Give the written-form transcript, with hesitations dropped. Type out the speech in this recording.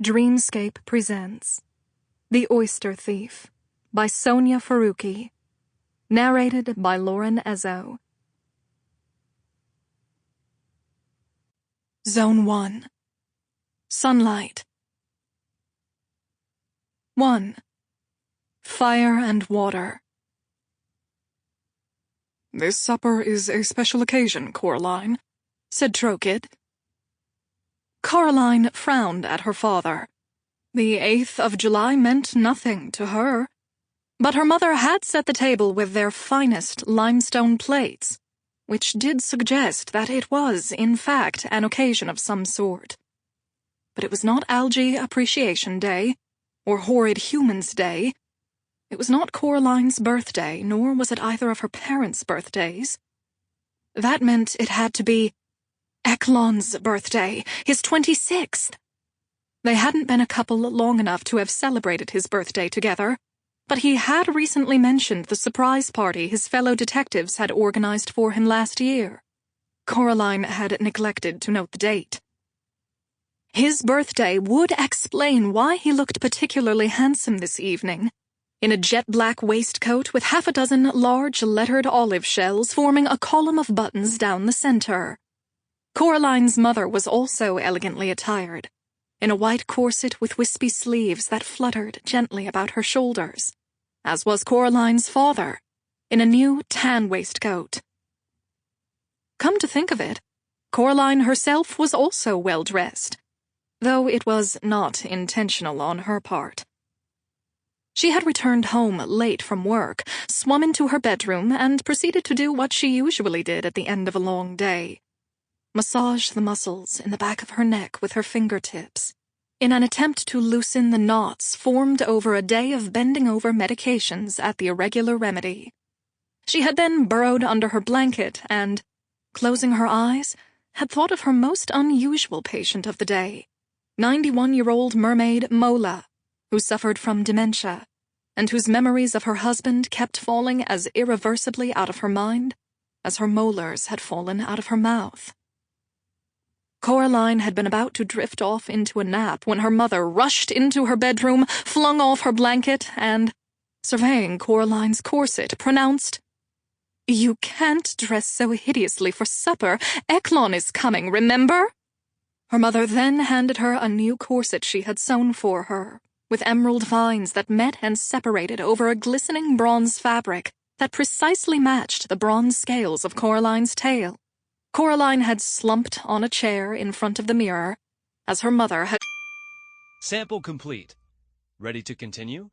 Dreamscape presents The Oyster Thief by Sonia Faruqi. Narrated by Ezzo. Zone 1. Sunlight. 1. Fire and water. "This supper is a special occasion, Coralline," said Trokid. Coralline frowned at her father. The 8th of July meant nothing to her, but her mother had set the table with their finest limestone plates, which did suggest that it was, in fact, an occasion of some sort. But it was not Algae Appreciation Day, or Horrid Humans Day. It was not Coraline's birthday, nor was it either of her parents' birthdays. That meant it had to be Eklon's birthday, his 26th. They hadn't been a couple long enough to have celebrated his birthday together, but he had recently mentioned the surprise party his fellow detectives had organized for him last year. Coralline had neglected to note the date. His birthday would explain why he looked particularly handsome this evening, in a jet-black waistcoat with half a dozen large lettered olive shells forming a column of buttons down the center. Coraline's mother was also elegantly attired, in a white corset with wispy sleeves that fluttered gently about her shoulders, as was Coraline's father, in a new tan waistcoat. Come to think of it, Coralline herself was also well-dressed, though it was not intentional on her part. She had returned home late from work, swum into her bedroom, and proceeded to do what she usually did at the end of a long day: massage the muscles in the back of her neck with her fingertips, in an attempt to loosen the knots formed over a day of bending over medications at the irregular remedy. She had then burrowed under her blanket and, closing her eyes, had thought of her most unusual patient of the day, 91-year-old mermaid Mola, who suffered from dementia, and whose memories of her husband kept falling as irreversibly out of her mind as her molars had fallen out of her mouth. Coralline had been about to drift off into a nap when her mother rushed into her bedroom, flung off her blanket, and, surveying Coraline's corset, pronounced, "You can't dress so hideously for supper. Eklon is coming, remember?" Her mother then handed her a new corset she had sewn for her, with emerald vines that met and separated over a glistening bronze fabric that precisely matched the bronze scales of Coraline's tail. Coralline had slumped on a chair in front of the mirror, as her mother had— Sample complete. Ready to continue?